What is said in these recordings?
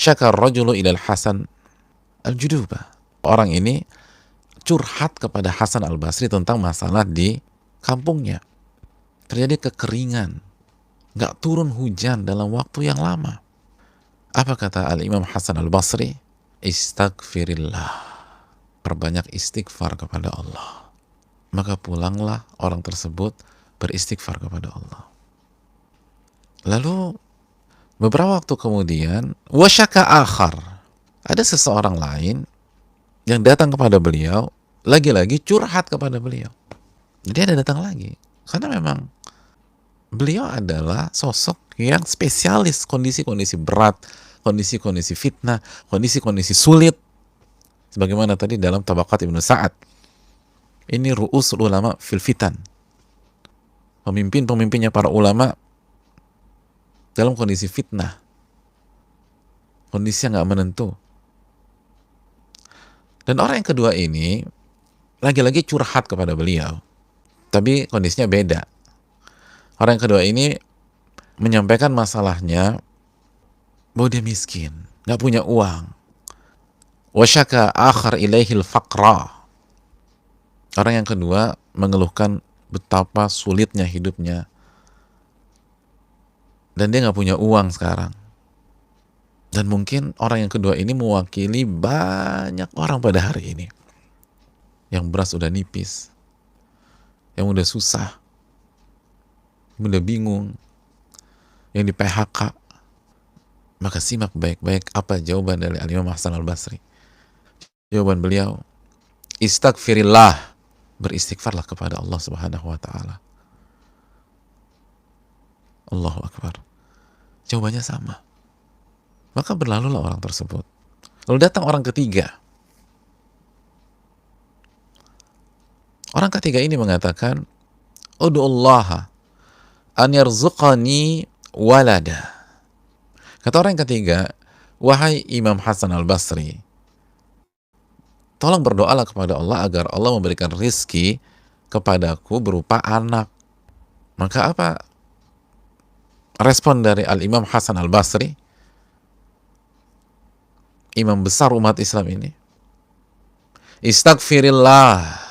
syakar rajulu ilal Hasan al-Juduba. Orang ini curhat kepada Hasan al-Basri tentang masalah di kampungnya. Terjadi kekeringan, nggak turun hujan dalam waktu yang lama. Apa kata Al-Imam Hasan al-Basri? Istaghfirillah. Perbanyak istighfar kepada Allah. Maka pulanglah orang tersebut beristighfar kepada Allah. Lalu beberapa waktu kemudian, wasyaka akhar. Ada seseorang lain yang datang kepada beliau, lagi-lagi curhat kepada beliau. Dia ada datang lagi. Karena memang beliau adalah sosok yang spesialis kondisi-kondisi berat, kondisi-kondisi fitnah, kondisi-kondisi sulit. Sebagaimana tadi dalam Tabaqat Ibnu Sa'ad. Ini ru'usul ulama fil fitan. Pemimpin-pemimpinnya para ulama dalam kondisi fitnah. Kondisi yang nggak menentu. Dan orang yang kedua ini lagi-lagi curhat kepada beliau. Tapi kondisinya beda. Orang yang kedua ini menyampaikan masalahnya bahwa dia miskin, nggak punya uang. Wasyaka akhar ilaihil faqra. Orang yang kedua mengeluhkan betapa sulitnya hidupnya. Dan dia nggak punya uang sekarang. Dan mungkin orang yang kedua ini mewakili banyak orang pada hari ini. Yang beras udah nipis. Yang udah susah. Yang udah bingung. Yang di PHK. Maka simak baik-baik apa jawaban dari Al-Imam Hasan al-Basri. Jawaban beliau, istaghfirillah. Beristighfarlah kepada Allah Subhanahu wa ta'ala. Allahu Akbar. Jawabannya sama. Maka berlalulah orang tersebut. Lalu datang orang ketiga. Orang ketiga ini mengatakan, Udu'ullaha an yarzuqani walada. Kata orang ketiga, wahai Imam Hasan al-Basri, tolong berdoalah kepada Allah agar Allah memberikan rizki kepadaku berupa anak. Maka apa respon dari Al-Imam Hasan al-Basri, imam besar umat Islam ini? Istaghfirillah.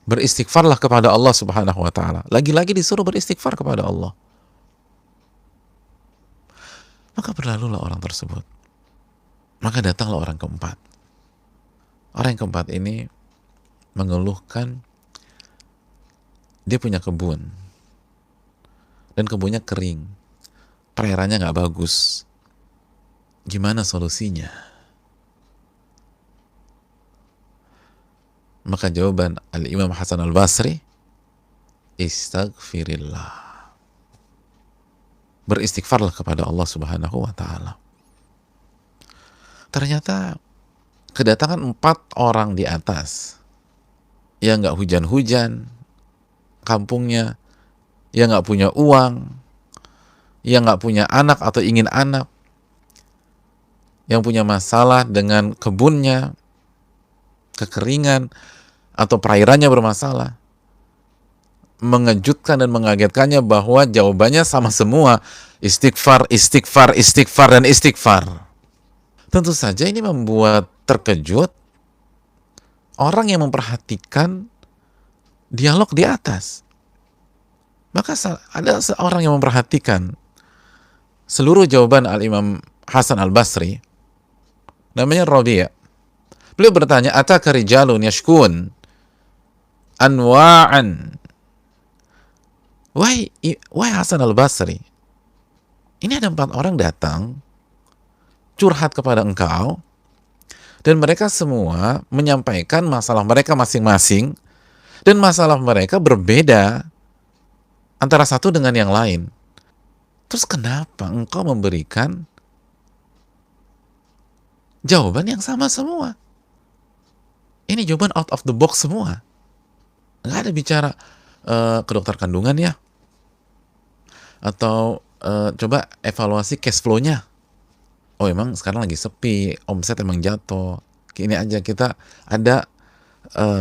Beristighfarlah kepada Allah Subhanahu wa ta'ala. Lagi-lagi disuruh beristighfar kepada Allah. Maka berlalulah orang tersebut. Maka datanglah orang keempat. Orang yang keempat ini mengeluhkan dia punya kebun. Dan kebunnya kering. Perairannya nggak bagus. Gimana solusinya? Maka jawaban Al-Imam Hasan al-Basri, istaghfirillah. Beristighfarlah kepada Allah Subhanahu wa ta'ala. Ternyata kedatangan 4 orang di atas yang nggak hujan-hujan kampungnya, yang nggak punya uang, yang nggak punya anak atau ingin anak, yang punya masalah dengan kebunnya, kekeringan, atau perairannya bermasalah, mengejutkan dan mengagetkannya bahwa jawabannya sama semua, istighfar, istighfar, istighfar, dan istighfar. Tentu saja ini membuat terkejut orang yang memperhatikan dialog di atas. Maka ada seorang yang memperhatikan seluruh jawaban Al-Imam Hasan al-Basri, namanya Rabi'. Beliau bertanya, ataka rijalun yashkun anwa'an. Wahai Hasan al-Basri, ini ada 4 orang datang curhat kepada engkau, dan mereka semua menyampaikan masalah mereka masing-masing, dan masalah mereka berbeda antara satu dengan yang lain. Terus kenapa engkau memberikan jawaban yang sama semua? Ini jawaban out of the box semua. Nggak ada bicara ke dokter kandungan ya, atau coba evaluasi cash flow-nya. Oh emang sekarang lagi sepi, omset emang jatuh. Ini aja kita ada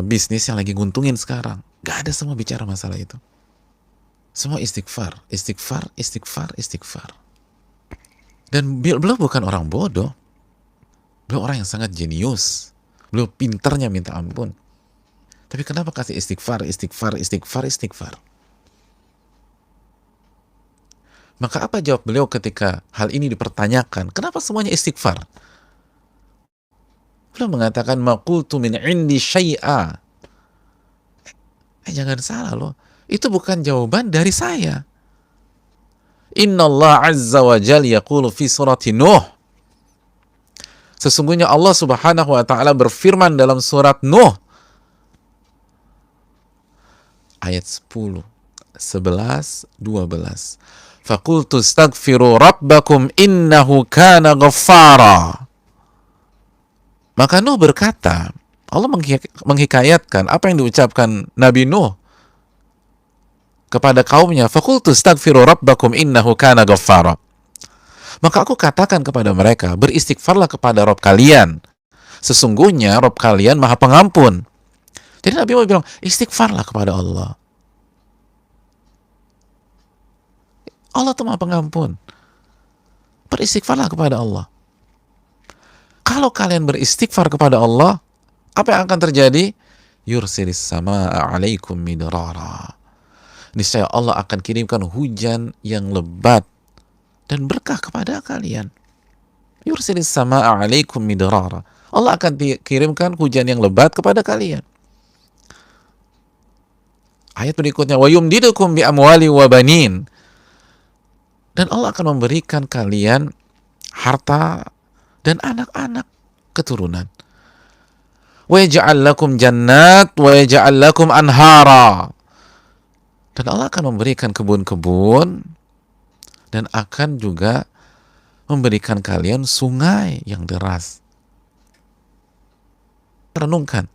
bisnis yang lagi nguntungin sekarang. Gak ada semua bicara masalah itu. Semua istighfar, istighfar, istighfar, istighfar. Dan beliau bukan orang bodoh, beliau orang yang sangat jenius, beliau pinternya minta ampun. Tapi kenapa kasih istighfar, istighfar, istighfar, istighfar? Maka apa jawab beliau ketika hal ini dipertanyakan? Kenapa semuanya istighfar? Beliau mengatakan, maqultu min indi syai'a. Jangan salah loh, itu bukan jawaban dari saya. Inna Allah azza wa jal yaqulu fi surati Nuh. Sesungguhnya Allah subhanahu wa ta'ala berfirman dalam surat Nuh. Ayat 10, 11, 12. Faqultu astaghfiru rabbakum innahu kana ghaffara. Maka Nuh berkata, Allah menghikayatkan apa yang diucapkan Nabi Nuh kepada kaumnya. Faqultu astaghfiru rabbakum innahu kana ghaffara. Maka aku katakan kepada mereka, beristighfarlah kepada Rabb kalian. Sesungguhnya Rabb kalian Maha Pengampun. Jadi Nabi mau bilang, istighfarlah kepada Allah. Allah itu Maha Pengampun. Beristighfarlah kepada Allah. Kalau kalian beristighfar kepada Allah, apa yang akan terjadi? Yursilis samaa'a 'alaikum midrara. Niscaya Allah akan kirimkan hujan yang lebat dan berkah kepada kalian. Yursilis samaa'a 'alaikum midrara. Allah akan kirimkan hujan yang lebat kepada kalian. Ayat berikutnya, wa yumdidukum bi amwali wa banin. Dan Allah akan memberikan kalian harta dan anak-anak keturunan. Wa yaj'al lakum jannat wa yaj'al lakum anhara. Dan Allah akan memberikan kebun-kebun dan akan juga memberikan kalian sungai yang deras. Renungkan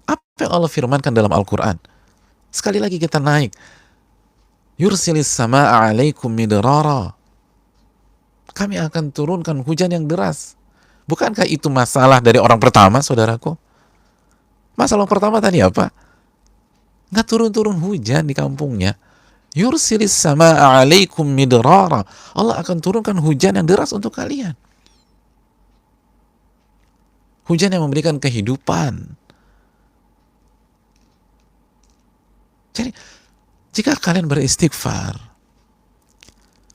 apa yang Allah firmankan dalam Al-Quran. Sekali lagi kita naik. Yursilis samaa'a 'alaikum midrara. Kami akan turunkan hujan yang deras. Bukankah itu masalah dari orang pertama, saudaraku? Masalah pertama tadi apa? Nggak turun-turun hujan di kampungnya. Yursilis samaa'a 'alaikum midrara. Allah akan turunkan hujan yang deras untuk kalian. Hujan yang memberikan kehidupan. Jadi, jika kalian beristighfar,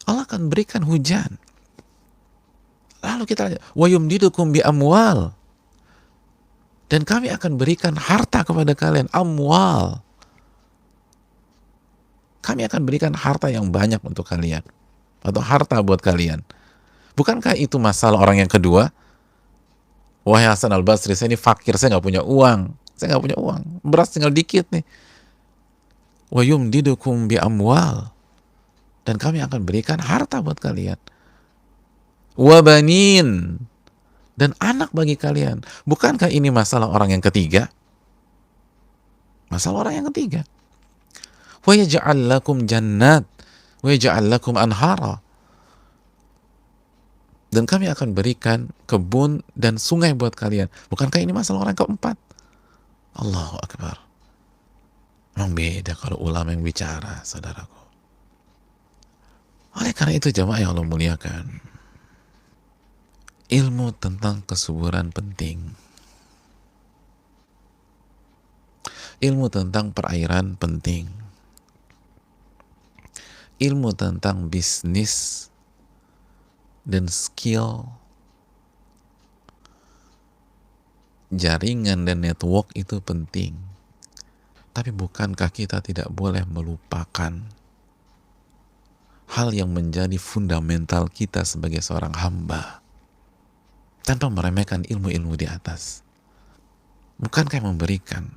Allah akan berikan hujan. Lalu kita lihat, wa yumdidukum bi amwal. Dan kami akan berikan harta kepada kalian, amwal. Kami akan berikan harta yang banyak untuk kalian, atau harta buat kalian. Bukankah itu masalah orang yang kedua? Wahai Hasan al-Basri, saya ini fakir, saya nggak punya uang. Saya nggak punya uang, beras tinggal dikit nih. Wa yumdidukum bi amwal. Dan kami akan berikan harta buat kalian. Wa banin. Dan anak bagi kalian. Bukankah ini masalah orang yang ketiga? Masalah orang yang ketiga. Wa yaj'al lakum jannat wa yaj'al lakum anhara. Dan kami akan berikan kebun dan sungai buat kalian. Bukankah ini masalah orang keempat? Allahu Akbar. Memang beda kalau ulama yang bicara, saudaraku. Oleh karena itu, jamaah yang Allah muliakan, ilmu tentang kesuburan penting. Ilmu tentang perairan penting. Ilmu tentang bisnis dan skill, jaringan dan network itu penting. Tapi bukankah kita tidak boleh melupakan hal yang menjadi fundamental kita sebagai seorang hamba, tanpa meremehkan ilmu-ilmu di atas? Bukankah memberikan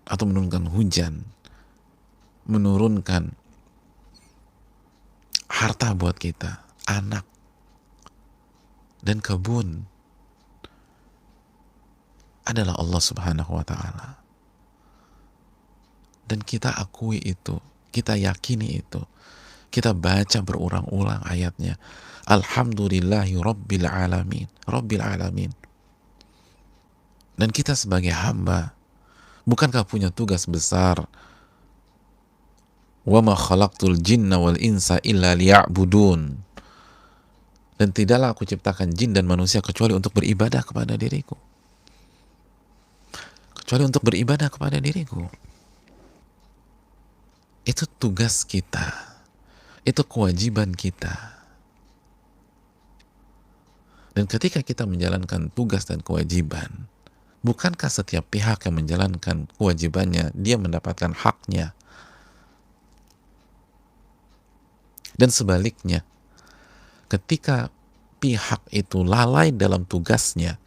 atau menurunkan hujan, menurunkan harta buat kita, anak, dan kebun adalah Allah Subhanahu wa Ta'ala. Dan kita akui itu, kita yakini itu, kita baca berulang-ulang ayatnya. Alhamdulillahi Rabbil Alamin, Rabbil Alamin. Dan kita sebagai hamba, bukankah punya tugas besar? Wa ma khalaqtul jinna wal insa illa liya'budun. Dan tidaklah aku ciptakan jin dan manusia kecuali untuk beribadah kepada diriku. Kecuali untuk beribadah kepada diriku. Itu tugas kita. Itu kewajiban kita. Dan ketika kita menjalankan tugas dan kewajiban, bukankah setiap pihak yang menjalankan kewajibannya, dia mendapatkan haknya? Dan sebaliknya, ketika pihak itu lalai dalam tugasnya,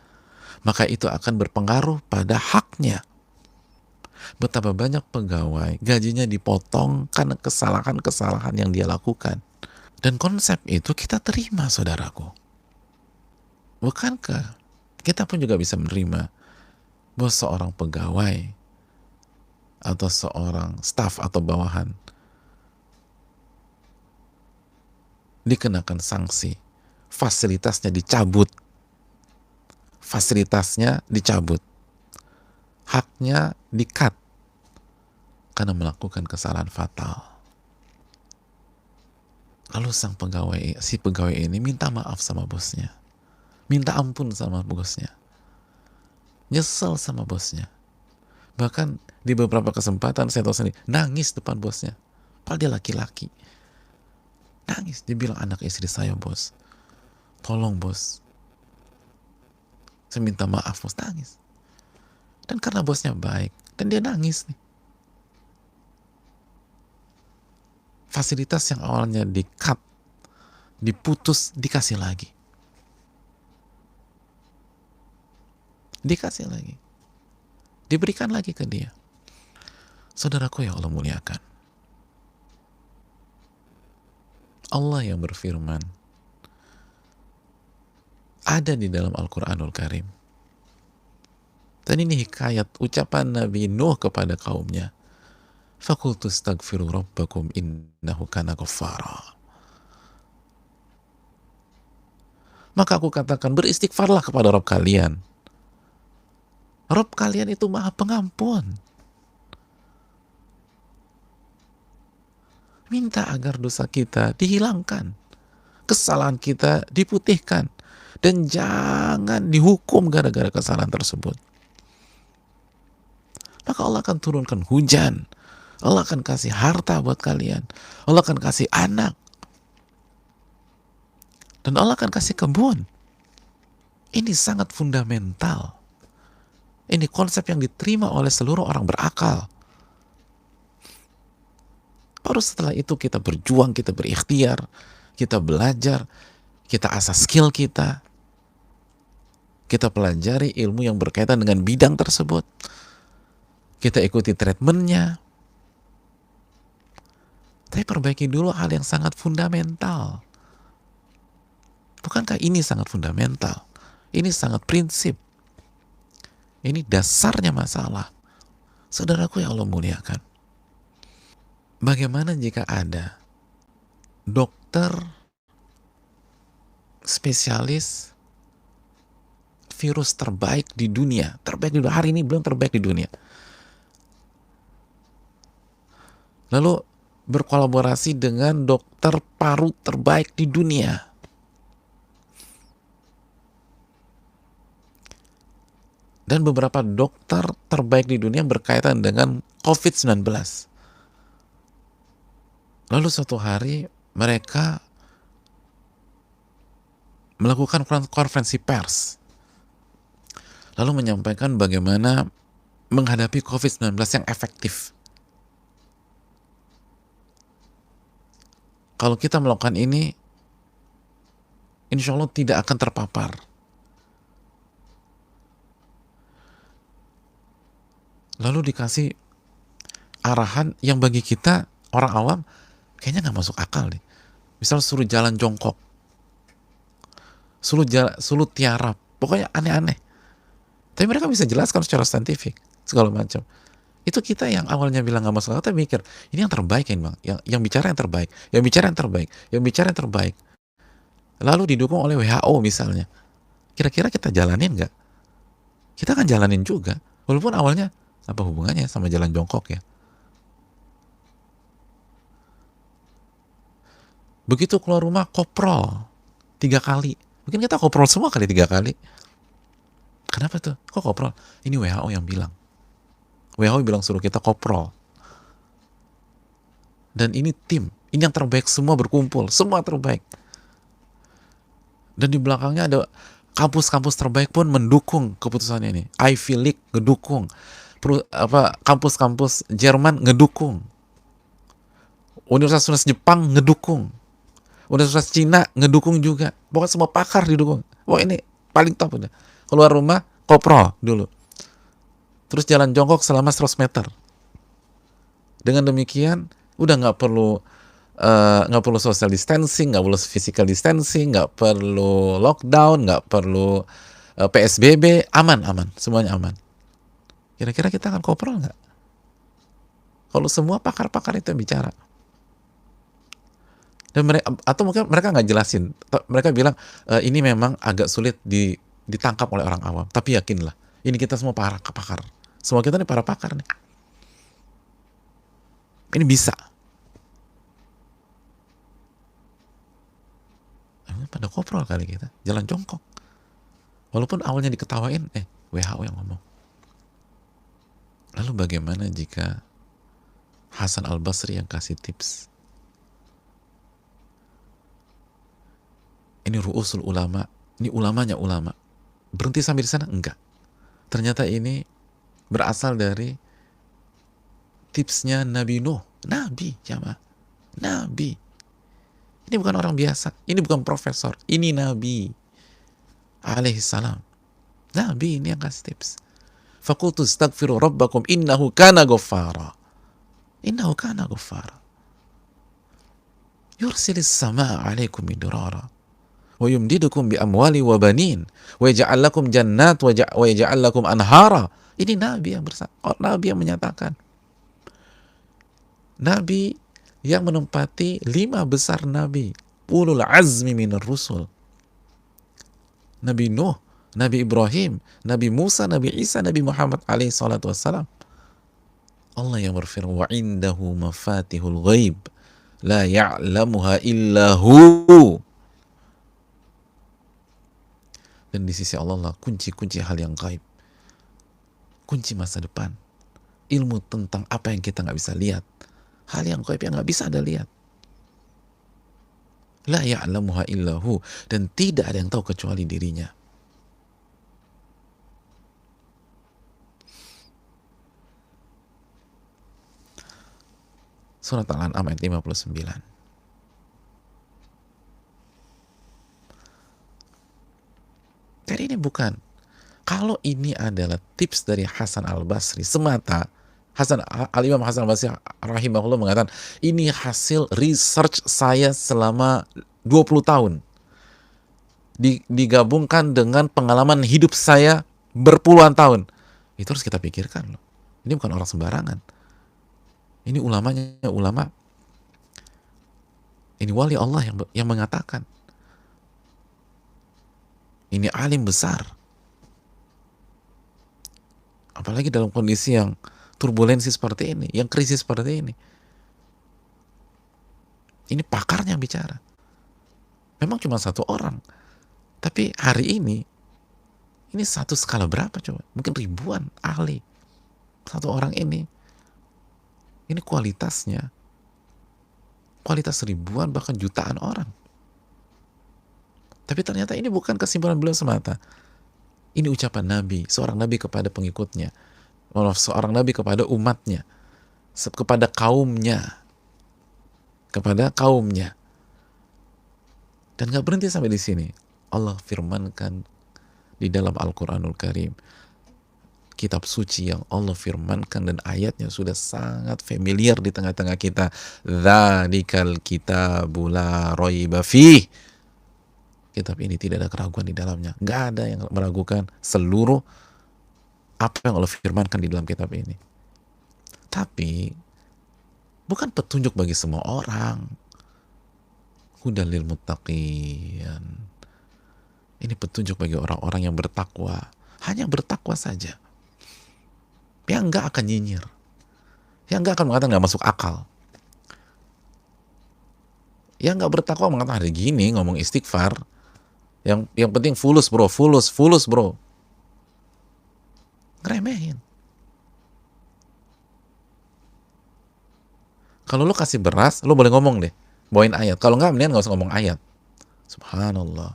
maka itu akan berpengaruh pada haknya. Betapa banyak pegawai gajinya dipotong karena kesalahan-kesalahan yang dia lakukan. Dan konsep itu kita terima, saudaraku. Bukankah kita pun juga bisa menerima bahwa seorang pegawai atau seorang staf atau bawahan dikenakan sanksi, fasilitasnya dicabut, haknya di-cut karena melakukan kesalahan fatal. Lalu si pegawai ini minta maaf sama bosnya, minta ampun sama bosnya, nyesel sama bosnya. Bahkan di beberapa kesempatan saya tahu sendiri, nangis depan bosnya. Padahal dia laki-laki. Nangis, dia bilang, anak istri saya bos, tolong bos, saya minta maaf bos, nangis. Dan karena bosnya baik, dan dia nangis nih. Fasilitas yang awalnya di-cut, diputus, dikasih lagi. Dikasih lagi. Diberikan lagi ke dia. Saudaraku yang Allah muliakan, Allah yang berfirman ada di dalam Al-Quranul Karim. Dan ini hikayat ucapan Nabi Nuh kepada kaumnya. Fakultu astaghfiru rabbakum innahu kana ghaffara. Maka aku katakan, beristighfarlah kepada Rabb kalian. Rabb kalian itu maha pengampun. Minta agar dosa kita dihilangkan, kesalahan kita diputihkan, dan jangan dihukum gara-gara kesalahan tersebut. Maka Allah akan turunkan hujan, Allah akan kasih harta buat kalian, Allah akan kasih anak, dan Allah akan kasih kebun. Ini sangat fundamental. Ini konsep yang diterima oleh seluruh orang berakal. Baru setelah itu kita berjuang, kita berikhtiar, kita belajar, kita asah skill kita pelajari ilmu yang berkaitan dengan bidang tersebut, kita ikuti treatmentnya. Tapi perbaiki dulu hal yang sangat fundamental. Bukankah ini sangat fundamental? Ini sangat prinsip. Ini dasarnya masalah. Saudaraku yang Allah muliakan, bagaimana jika ada dokter spesialis virus terbaik di dunia, hari ini belum terbaik di dunia, lalu berkolaborasi dengan dokter paru terbaik di dunia, dan beberapa dokter terbaik di dunia berkaitan dengan COVID-19. Lalu suatu hari mereka melakukan konferensi pers, lalu menyampaikan bagaimana menghadapi COVID-19 yang efektif. Kalau kita melakukan ini, insya Allah tidak akan terpapar. Lalu dikasih arahan yang bagi kita orang awam kayaknya nggak masuk akal nih. Misal suruh jalan jongkok, suruh tiarap, pokoknya aneh-aneh. Tapi mereka bisa jelaskan secara saintifik segala macam. Itu kita yang awalnya bilang nggak masuk akal, tapi mikir ini yang terbaik ya bang, yang bicara yang terbaik, yang bicara yang terbaik, yang bicara yang terbaik. Lalu didukung oleh WHO misalnya. Kira-kira kita jalanin nggak? Kita kan jalanin juga, walaupun awalnya apa hubungannya sama jalan jongkok ya? Begitu keluar rumah koprol, 3 kali. Mungkin kita koprol semua kali 3 kali. Kenapa tuh? Kok koprol? Ini WHO yang bilang. WHO bilang suruh kita koprol. Dan ini tim. Ini yang terbaik, semua berkumpul. Semua terbaik. Dan di belakangnya ada kampus-kampus terbaik pun mendukung keputusan ini. Ivy League ngedukung. Kampus-kampus Jerman ngedukung. Universitas Jepang ngedukung. Universitas Cina ngedukung juga. Pokoknya semua pakar didukung. Wah, ini paling top udah. Keluar rumah, koprol dulu. Terus jalan jongkok selama 100 meter. Dengan demikian, udah nggak perlu social distancing, nggak perlu physical distancing, nggak perlu lockdown, nggak perlu PSBB, aman, semuanya aman. Kira-kira kita akan koprol nggak? Kalau semua pakar-pakar itu yang bicara. Dan atau mungkin mereka nggak jelasin, mereka bilang ini memang agak sulit ditangkap oleh orang awam, tapi yakinlah, ini kita semua para pakar, semua kita nih para pakar nih, ini bisa. Pada koprol kali kita, jalan jongkok, walaupun awalnya diketawain, WHO yang ngomong. Lalu bagaimana jika Hasan Al-Basri yang kasih tips? Ini ru'usul ulama, ini ulamanya ulama. Berhenti sampai di sana? Enggak. Ternyata ini berasal dari tipsnya Nabi Nuh. Nabi, jamaah. Nabi. Ini bukan orang biasa. Ini bukan profesor. Ini Nabi. Alaihissalam. Nabi ini yang kasih tips. Faqultu astaghfiru rabbakum innahu kana ghaffara. Innahu kana ghaffara. Yursilis samaa alaikum midrara. Wa yumdidukum bi amwali wa banin wa yaj'al lakum jannat wa yaj'al lakum anhara. Ini Nabi yang Nabi yang menyatakan. Nabi yang menempati 5 besar nabi, ulul azmi minar rusul. Nabi Nuh, Nabi Ibrahim, Nabi Musa, Nabi Isa, Nabi Muhammad alaihi salatu wassalam. Allah yang berfirman, wa indahu mafatihul ghaib la ya'lamuha illa hu. Dan di sisi Allah lah kunci-kunci hal yang gaib, kunci masa depan, ilmu tentang apa yang kita nggak bisa lihat, hal yang gaib yang nggak bisa ada lihat. La ya'lamuha illahu, dan tidak ada yang tahu kecuali dirinya. Surat Al-An'am ayat 59. Jadi ini bukan, kalau ini adalah tips dari Hasan Al-Basri semata, Al-Imam Hasan Al-Basri rahimahullah mengatakan, ini hasil research saya selama 20 tahun. Digabungkan dengan pengalaman hidup saya berpuluhan tahun. Itu harus kita pikirkan loh. Ini bukan orang sembarangan. Ini ulamanya ulama. Ini wali Allah yang mengatakan. Ini alim besar. Apalagi dalam kondisi yang turbulensi seperti ini, yang krisis seperti ini. Ini pakarnya bicara. Memang cuma satu orang. Tapi hari ini satu skala berapa coba? Mungkin ribuan ahli. Satu orang ini kualitasnya, kualitas ribuan bahkan jutaan orang. Tapi ternyata ini bukan kesimpulan beliau semata. Ini ucapan Nabi, seorang Nabi kepada pengikutnya, seorang Nabi kepada umatnya, kepada kaumnya, Dan gak berhenti sampai di sini. Allah firmankan di dalam Al-Quranul Karim, kitab suci yang Allah firmankan dan ayatnya sudah sangat familiar di tengah-tengah kita. Dzalikal kitabu la raiba fih. Kitab ini tidak ada keraguan di dalamnya. Nggak ada yang meragukan seluruh apa yang Allah firmankan di dalam kitab ini. Tapi bukan petunjuk bagi semua orang. Hudal lil muttaqin. Ini petunjuk bagi orang-orang yang bertakwa. Hanya bertakwa saja. Yang nggak akan nyinyir. Yang nggak akan mengatakan nggak masuk akal. Yang nggak bertakwa mengatakan hari gini ngomong istighfar, Yang penting fulus bro, fulus bro. Ngeremehin. Kalau lu kasih beras, lu boleh ngomong deh, bawain ayat. Kalau nggak, mendingan nggak usah ngomong ayat. Subhanallah.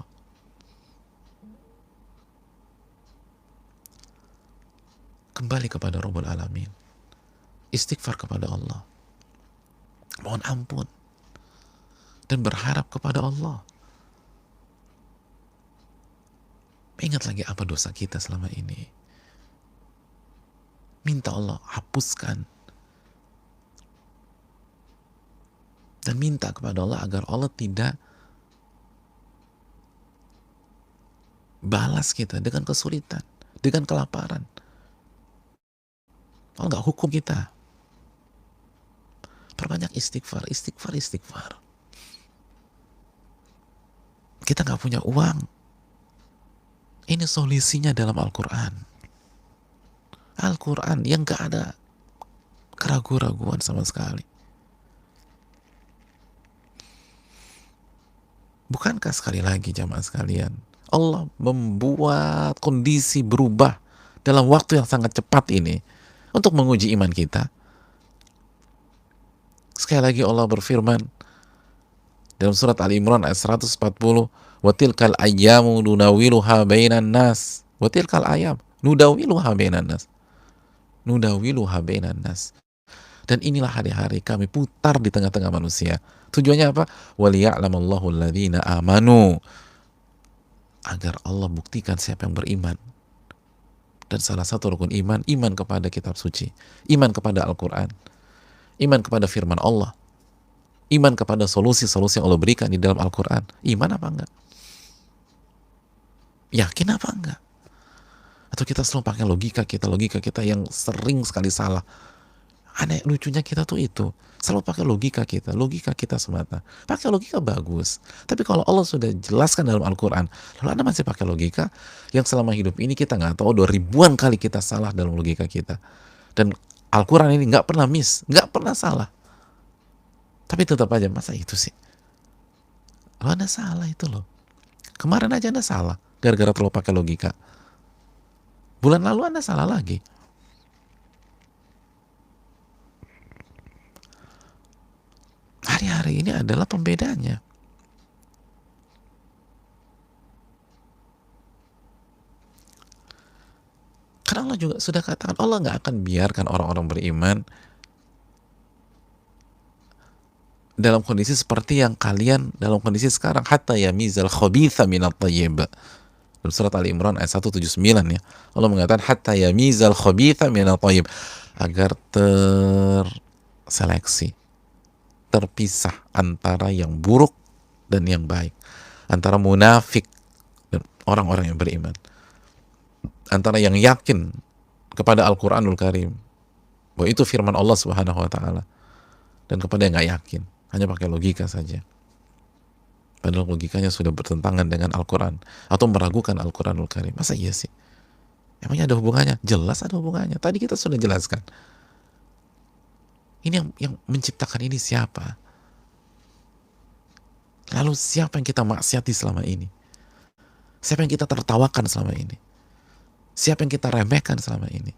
Kembali kepada Rabbul Alamin. Istighfar kepada Allah. Mohon ampun. Dan berharap kepada Allah. Ingat lagi apa dosa kita selama ini. Minta Allah hapuskan. Dan minta kepada Allah agar Allah tidak balas kita dengan kesulitan, dengan kelaparan. Allah nggak hukum kita. Perbanyak istighfar, istighfar, istighfar. Kita nggak punya uang. Ini solusinya dalam Al-Quran. Al-Quran yang nggak ada keraguan-raguan sama sekali. Bukankah sekali lagi jamaah sekalian, Allah membuat kondisi berubah dalam waktu yang sangat cepat ini untuk menguji iman kita. Sekali lagi Allah berfirman dalam surat Ali Imran ayat 140, wa tilkal ayyamu nudawiluha bainan nas. Wa tilkal ayyam nudawiluha bainan nas. Nudawiluha bainan nas. Dan inilah hari-hari kami putar di tengah-tengah manusia. Tujuannya apa? Waliya'lamallahu alladhina amanu. Agar Allah buktikan siapa yang beriman. Dan salah satu rukun iman, iman kepada kitab suci, iman kepada Al-Quran, iman kepada firman Allah, iman kepada solusi-solusi yang Allah berikan di dalam Al-Quran. Iman apa enggak? Yakin apa enggak? Atau kita selalu pakai logika kita yang sering sekali salah. Aneh, lucunya kita tuh itu selalu pakai logika kita semata. Pakai logika bagus, tapi kalau Allah sudah jelaskan dalam Al-Quran, lalu Anda masih pakai logika yang selama hidup ini kita nggak tahu, 2000-an kali kita salah dalam logika kita. Dan Al-Quran ini nggak pernah miss, nggak pernah salah. Tapi tetap aja, masa itu sih? Lo Anda salah itu loh. Kemarin aja Anda salah gara-gara terlalu pakai logika. Bulan lalu Anda salah lagi. Hari-hari ini adalah pembedanya. Karena Allah juga sudah katakan, Allah nggak akan biarkan orang-orang beriman dalam kondisi seperti yang kalian dalam kondisi sekarang, hatta yamizal khabitha minat tayyib. Dalam surat Ali Imran ayat 179 ya. Allah mengatakan hatta yamizal khabitha minat tayyib, agar terseleksi, terpisah antara yang buruk dan yang baik, antara munafik dan orang-orang yang beriman, antara yang yakin kepada Al-Quranul Karim bahwa itu firman Allah Subhanahu wa Ta'ala, dan kepada yang nggak yakin, hanya pakai logika saja, padahal logikanya sudah bertentangan dengan Al-Quran atau meragukan Al-Quranul Karim. Masa iya sih? Emangnya ada hubungannya? Jelas ada hubungannya. Tadi kita sudah jelaskan. Ini yang menciptakan ini siapa? Lalu siapa yang kita maksiati selama ini? Siapa yang kita tertawakan selama ini? Siapa yang kita remehkan selama ini?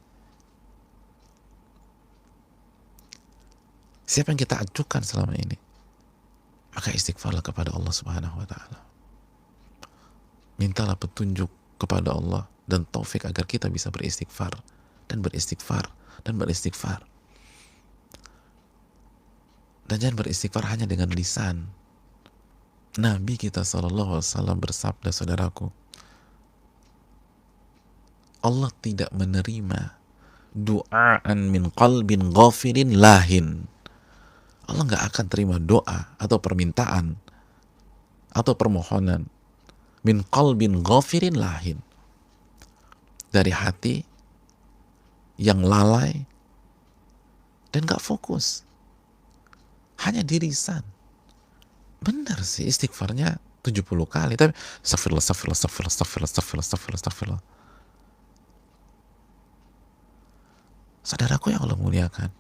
Siapa yang kita acuhkan selama ini? Maka istighfarlah kepada Allah Subhanahu wa Ta'ala. Mintalah petunjuk kepada Allah dan taufik agar kita bisa beristighfar dan beristighfar dan beristighfar. Dan jangan beristighfar hanya dengan lisan. Nabi kita SAW bersabda, saudaraku, Allah tidak menerima du'aan min qalbin ghafirin lahin. Allah nggak akan terima doa atau permintaan atau permohonan min qalbin ghafirin lahin, dari hati yang lalai dan nggak fokus, hanya di lisan. Benar sih istighfarnya 70 kali, tapi astagfirullah, astagfirullah, astagfirullah, astagfirullah, astagfirullah, astagfirullah, astagfirullah. Saudaraku yang Allah muliakan,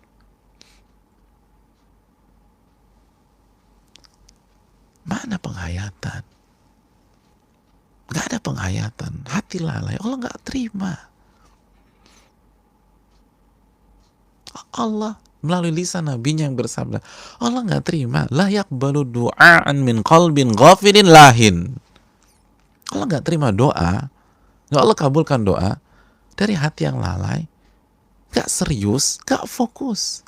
mana penghayatan? ada penghayatan, hati lalai, Allah nggak terima. Allah melalui lisan nabinya yang bersabda, Allah nggak terima, la yaqbalu du'aan min qalbin ghafilin lahin. Allah nggak terima doa, nggak Allah kabulkan doa dari hati yang lalai, nggak serius, nggak fokus.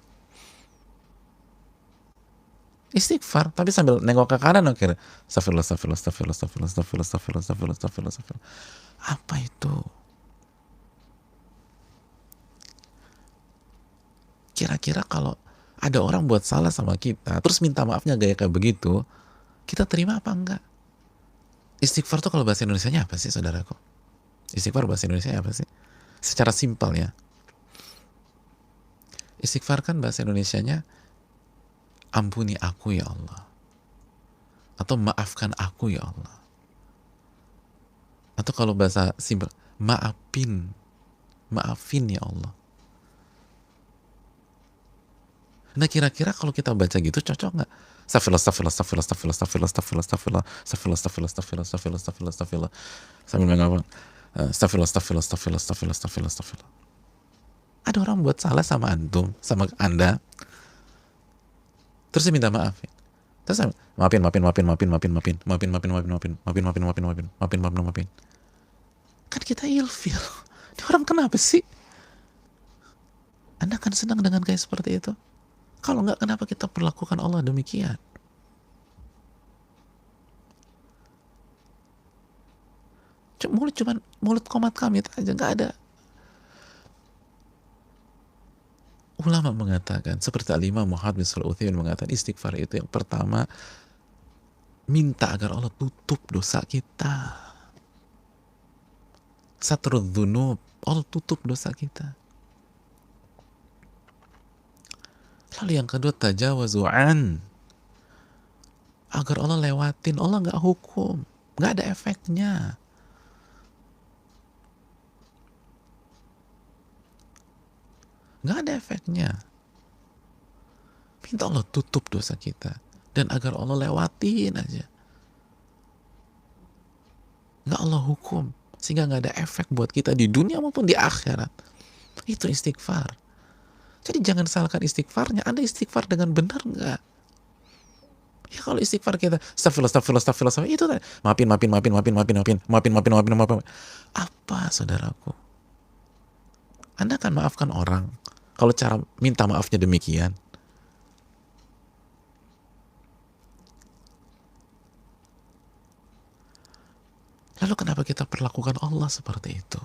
Istighfar, tapi sambil nengok ke kanan akhirnya. Astagfirullah, astagfirullah, astagfirullah, astagfirullah, astagfirullah, astagfirullah, astagfirullah, astagfirullah, astagfirullah. Apa itu? Kira-kira kalau ada orang buat salah sama kita, terus minta maafnya gaya kayak begitu, kita terima apa enggak? Istighfar tuh kalau bahasa Indonesianya apa sih, saudaraku? Istighfar bahasa Indonesia apa sih? Secara simpel ya. Istighfar kan bahasa Indonesianya, ampuni aku ya Allah. Atau maafkan aku ya Allah. Atau kalau bahasa simpel, maafin ya Allah. Nah kira-kira kalau kita baca gitu cocok nggak? Astagfirullah, astagfirullah, astagfirullah, astagfirullah, astagfirullah, astagfirullah, astagfirullah, astagfirullah, astagfirullah, astagfirullah, astagfirullah, astagfirullah, astagfirullah, sambil mengapa? Astagfirullah, astagfirullah, astagfirullah, astagfirullah, astagfirullah, astagfirullah. Ada orang buat salah sama antum, sama anda, terus dia minta maaf. Terus maafin. Kan kita ilfil. Ini orang kenapa sih? Anda kan senang dengan kayak seperti itu? Kalau enggak, kenapa kita perlakukan Allah demikian? Mulut komat kami aja, nggak ada. Ulama mengatakan, seperti Al-Imam Muhammad bin Shalih Al-Utsaimin mengatakan, istighfar itu yang pertama, minta agar Allah tutup dosa kita. Satrul dzunub, Allah tutup dosa kita. Lalu yang kedua, tajawazu'an, agar Allah lewatin, Allah nggak hukum, nggak ada efeknya. Nggak ada efeknya. Minta Allah tutup dosa kita, dan agar Allah lewatin aja, nggak Allah hukum, sehingga nggak ada efek buat kita di dunia maupun di akhirat. Itu istighfar. Jadi jangan salahkan istighfarnya. Anda istighfar dengan benar nggak? Ya kalau istighfar kita astagfirullah, itu tadi maafin. Apa, saudaraku? Anda akan maafkan orang kalau cara minta maafnya demikian? Lalu kenapa kita perlakukan Allah seperti itu?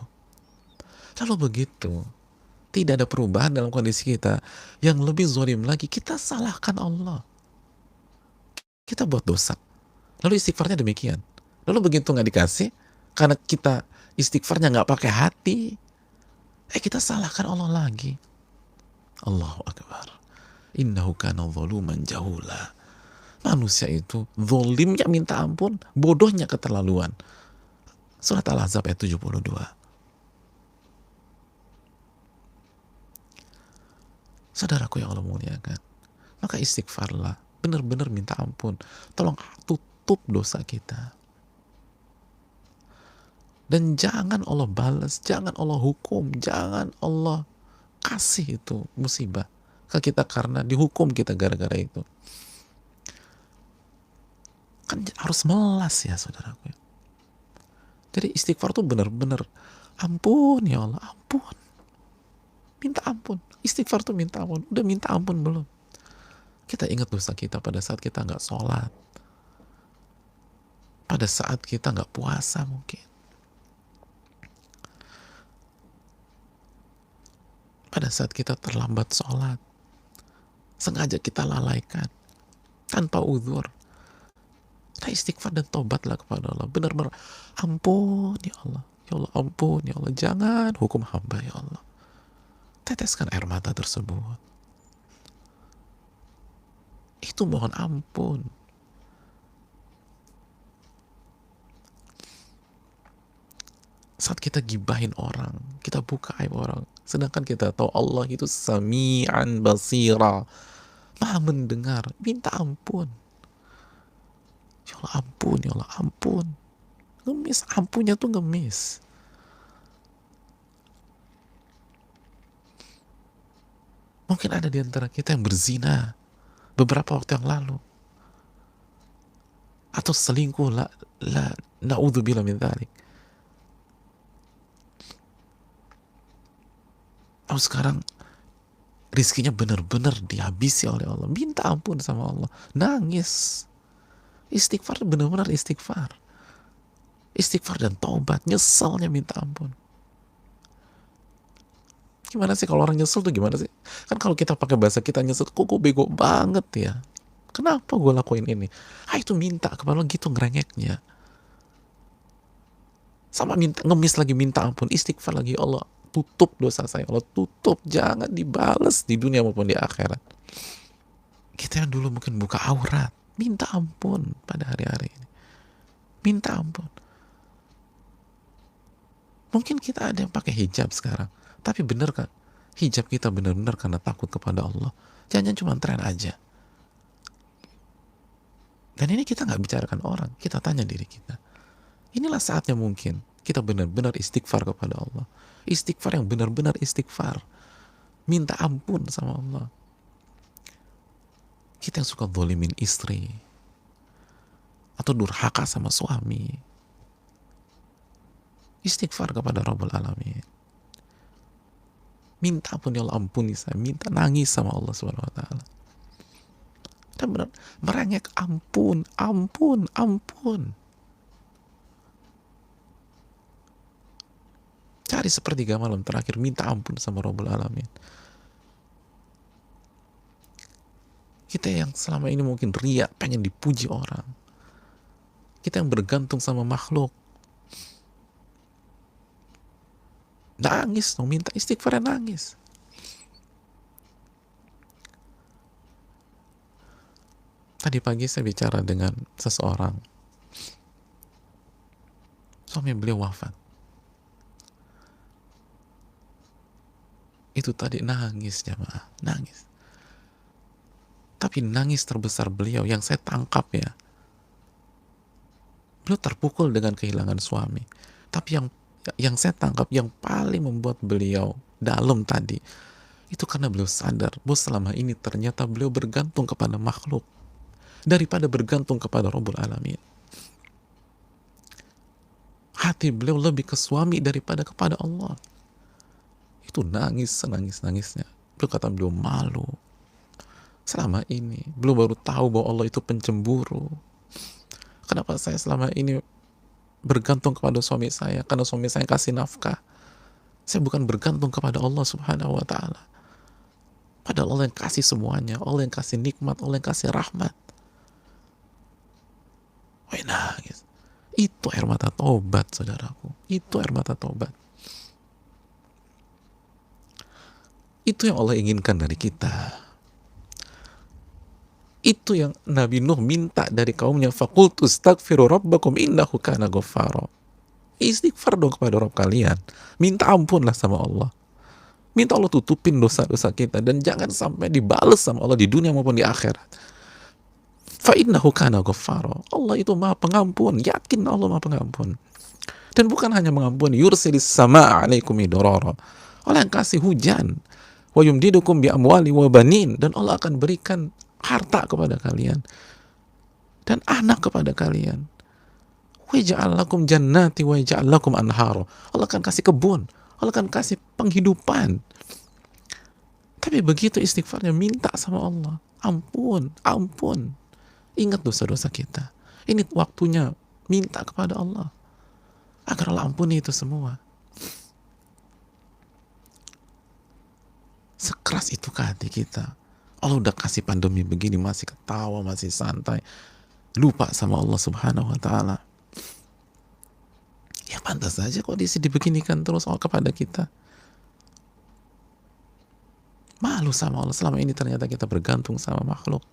Lalu begitu tidak ada perubahan dalam kondisi kita, yang lebih zalim lagi, kita salahkan Allah. Kita buat dosa, lalu istighfarnya demikian. Lalu begitu nggak dikasih, karena kita istighfarnya nggak pakai hati, kita salahkan Allah lagi. Allahu Akbar. Innahu kana zaluman jahula. Manusia itu zalimnya minta ampun, bodohnya keterlaluan. Surat Al-Ahzab ayat 72. Saudaraku yang Allah muliakan, maka istighfarlah, benar-benar minta ampun. Tolong tutup dosa kita. Dan jangan Allah balas, jangan Allah hukum, jangan Allah kasih itu musibah ke kita karena dihukum kita gara-gara itu. Kan harus melas ya, saudaraku. Jadi istighfar tuh benar-benar ampun ya Allah, ampun. Minta ampun. Istighfar tuh minta ampun. Udah minta ampun belum? Kita ingat dosa kita pada saat kita nggak sholat, pada saat kita nggak puasa mungkin, pada saat kita terlambat sholat, sengaja kita lalaikan tanpa uzur. Nah, istighfar dan tobatlah kepada Allah. Benar-benar ampun ya Allah. Ya Allah, ampun ya Allah. Jangan hukum hamba ya Allah. Teteskan air mata tersebut. Itu mohon ampun. Saat kita gibahin orang, kita buka aib orang, sedangkan kita tahu Allah itu sami'an basira, maha mendengar, minta ampun. Ya Allah, ampun, ya Allah, ampun. Ngemis, ampunnya tuh ngemis. Mungkin ada di antara kita yang berzina beberapa waktu yang lalu, atau selingkuh, la naudzubillah min dzalik. Atau sekarang rizkinya benar-benar dihabisi oleh Allah, minta ampun sama Allah, nangis, istighfar, benar-benar istighfar, istighfar dan taubat, nyesalnya minta ampun. Gimana sih kalau orang nyesel tuh gimana sih? Kan kalau kita pakai bahasa kita nyesel, kok gue bego banget ya? Kenapa gue lakuin ini? Itu minta kepada Allah gitu ngerengeknya. Sama minta, ngemis lagi minta ampun, istighfar lagi, Allah tutup dosa saya, Allah tutup, jangan dibales di dunia maupun di akhirat. Kita yang dulu mungkin buka aurat, minta ampun pada hari-hari ini, minta ampun. Mungkin kita ada yang pakai hijab sekarang, tapi bener kan hijab kita benar-benar karena takut kepada Allah? Jangan cuma tren aja. Dan ini kita nggak bicarakan orang, kita tanya diri kita. Inilah saatnya mungkin kita benar-benar istighfar kepada Allah, istighfar yang benar-benar istighfar, minta ampun sama Allah. Kita yang suka zalimin istri atau durhaka sama suami, istighfar kepada Rabbul Alamin, minta ampun, ya Allah ampuni saya, minta nangis sama Allah Subhanahu wa taala. Dan benar merengek, ampun, ampun, ampun. Cari sepertiga malam terakhir, minta ampun sama Rabbul Alamin. Kita yang selama ini mungkin riya, pengen dipuji orang, kita yang bergantung sama makhluk, nangis dong, minta istighfar, nangis. Tadi pagi saya bicara dengan seseorang, suami beliau wafat. Itu tadi nangis jamaah, nangis. Tapi nangis terbesar beliau yang saya tangkap ya, beliau terpukul dengan kehilangan suami. Tapi yang saya tangkap yang paling membuat beliau dalam tadi, itu karena beliau sadar bahwa selama ini ternyata beliau bergantung kepada makhluk daripada bergantung kepada Rabbul Alamin. Hati beliau lebih ke suami daripada kepada Allah. Itu nangis, senangis-nangisnya. Beliau malu. Selama ini beliau baru tahu bahwa Allah itu pencemburu. Kenapa saya selama ini bergantung kepada suami saya? Karena suami saya kasih nafkah. Saya bukan bergantung kepada Allah Subhanahu wa taala. Padahal Allah yang kasih semuanya, Allah yang kasih nikmat, Allah yang kasih rahmat. Wah, nangis. Itu air mata taubat, saudaraku. Itu air mata taubat. Itu yang Allah inginkan dari kita. Itu yang Nabi Nuh minta dari kaumnya, faqultu astaghfiru rabbakum innahu kana ghaffara. Istighfar dong kepada Rabb kalian, minta ampunlah sama Allah, minta Allah tutupin dosa-dosa kita, dan jangan sampai dibales sama Allah di dunia maupun di akhirat. Fa innahu kana ghaffara. Allah itu Maha Pengampun, yakin Allah Maha Pengampun. Dan bukan hanya mengampuni, yursilis samaa 'alaikum midrara. Allah yang kasih hujan, wa yumdidukum bi amwali wa banin, dan Allah akan berikan harta kepada kalian dan anak kepada kalian. Wa ja'al lakum jannati wa ja'al lakum anhara. Allah akan kasih kebun, Allah akan kasih penghidupan. Tapi begitu istighfarnya, minta sama Allah, ampun, ampun. Ingat dosa-dosa kita. Ini waktunya minta kepada Allah agar Allah ampuni itu semua. Sekeras itu ke hati kita. Allah udah kasih pandemi begini, masih ketawa, masih santai, lupa sama Allah Subhanahu wa taala. Ya pantas saja kondisi dibeginikan terus Allah kepada kita. Malu sama Allah, selama ini ternyata kita bergantung sama makhluk.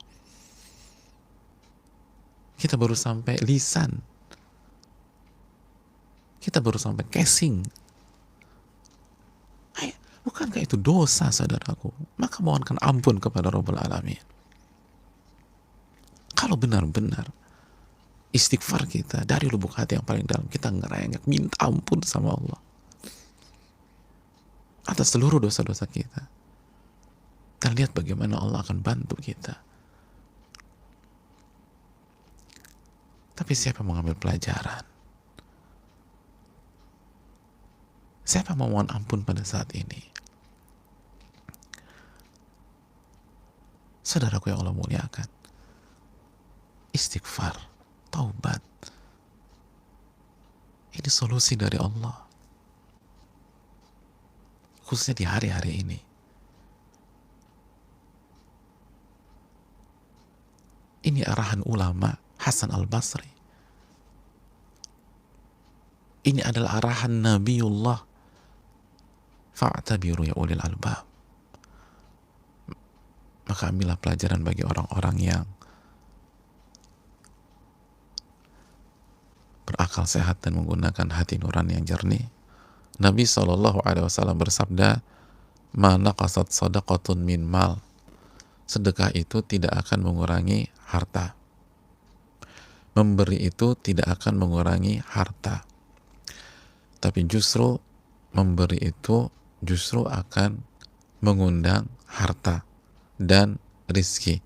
Kita baru sampai lisan, kita baru sampai casing. Bukankah itu dosa, saudaraku? Maka mohonkan ampun kepada Rabbul Alamin. Kalau benar-benar istighfar kita dari lubuk hati yang paling dalam, kita ngerengek minta ampun sama Allah atas seluruh dosa-dosa kita, dan lihat bagaimana Allah akan bantu kita. Tapi siapa yang mengambil pelajaran? Siapa yang memohon ampun pada saat ini? Saudaraku yang Allah muliakan, istighfar, taubat, ini solusi dari Allah, khususnya di hari-hari ini. Ini arahan ulama Hasan al-Basri. Ini adalah arahan Nabiullah. Fa'tabiru ya ulil albab. Maka ambillah pelajaran bagi orang-orang yang berakal sehat dan menggunakan hati nurani yang jernih. Nabi SAW bersabda, "Ma naqasat sadaqatun min mal." Sedekah itu tidak akan mengurangi harta. Memberi itu tidak akan mengurangi harta. Tapi justru memberi itu justru akan mengundang harta dan rizki.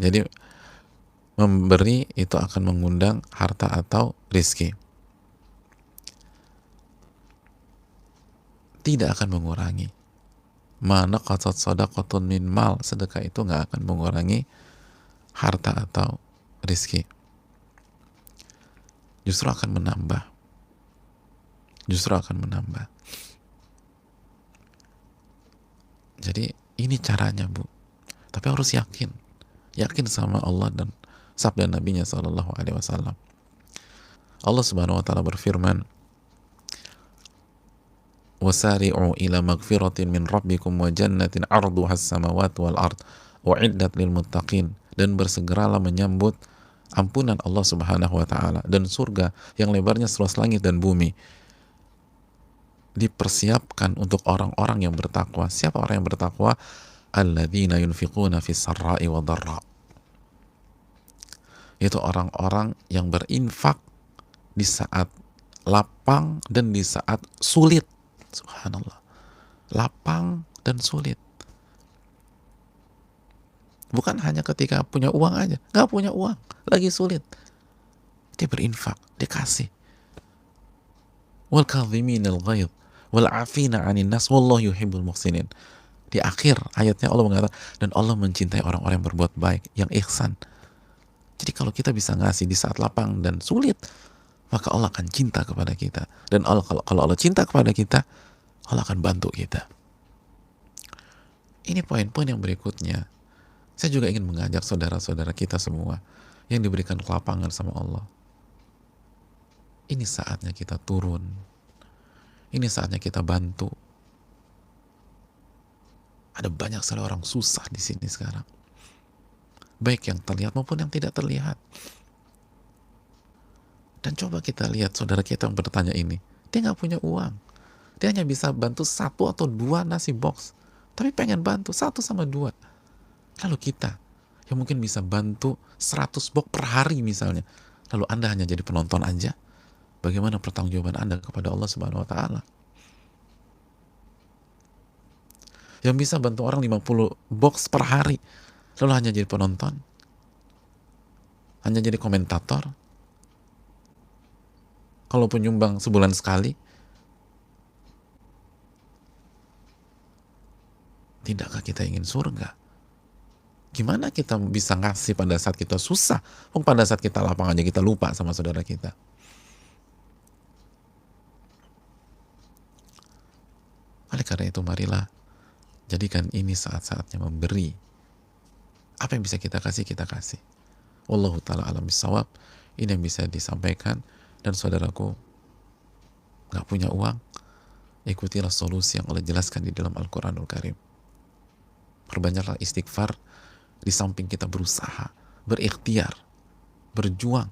Jadi memberi itu akan mengundang harta atau rizki, tidak akan mengurangi. Mana qasat sadaqatun min mal, sedekah itu nggak akan mengurangi harta atau rizki, justru akan menambah, justru akan menambah. Jadi ini caranya, Bu. Tapi harus yakin sama Allah dan sabda Nabi-Nya SAW. Allah Subhanahu wa taala berfirman, "Wasari'u ila magfiratin min rabbikum wa jannatin 'arduha as-samawati wal ard u'iddat lil muttaqin." Dan bersegeralah menyambut ampunan Allah Subhanahu wa taala dan surga yang lebarnya seluas langit dan bumi, dipersiapkan untuk orang-orang yang bertakwa. Siapa orang yang bertakwa? Alladzina yunfiquna fis sarra'i wa dharra. Itu orang-orang yang berinfak di saat lapang dan di saat sulit. Subhanallah. Lapang dan sulit. Bukan hanya ketika punya uang aja. Nggak punya uang, lagi sulit, dia berinfak, dia kasih. Wal kadhiminal ghaidh wal 'afina 'anil nas wallahu yuhibbul muhsinin. Di akhir ayatnya Allah mengatakan, dan Allah mencintai orang-orang yang berbuat baik, yang ihsan. Jadi kalau kita bisa ngasih di saat lapang dan sulit, maka Allah akan cinta kepada kita. Dan Allah, kalau Allah cinta kepada kita, Allah akan bantu kita. Ini poin-poin yang berikutnya. Saya juga ingin mengajak saudara-saudara kita semua yang diberikan kelapangan sama Allah. Ini saatnya kita turun. Ini saatnya kita bantu. Ada banyak sekali orang susah di sini sekarang, baik yang terlihat maupun yang tidak terlihat. Dan coba kita lihat saudara kita yang bertanya ini, dia nggak punya uang, dia hanya bisa bantu 1 atau 2 nasi box, tapi pengen bantu 1 sama 2. Lalu kita yang mungkin bisa bantu 100 box per hari misalnya, lalu Anda hanya jadi penonton aja, bagaimana pertanggungjawaban Anda kepada Allah Subhanahu wa taala? Yang bisa bantu orang 50 box per hari, lalu hanya jadi penonton, hanya jadi komentator. Kalaupun nyumbang sebulan sekali, tidakkah kita ingin surga? Gimana kita bisa ngasih pada saat kita susah? Pada saat kita lapang aja kita lupa sama saudara kita. Oleh karena itu marilah jadikan ini saat-saatnya memberi. Apa yang bisa kita kasih, kita kasih. Wallahu ta'ala alam bisawab. Ini yang bisa disampaikan. Dan saudaraku, gak punya uang, ikutilah solusi yang Allah jelaskan di dalam Al-Quranul Karim. Perbanyaklah istighfar, di samping kita berusaha, berikhtiar, berjuang.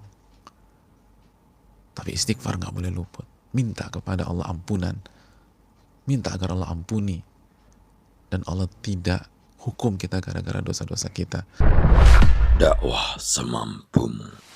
Tapi istighfar gak boleh luput. Minta kepada Allah ampunan. Minta agar Allah ampuni. Dan Allah tidak hukum kita gara-gara dosa-dosa kita. Dakwah semampumu.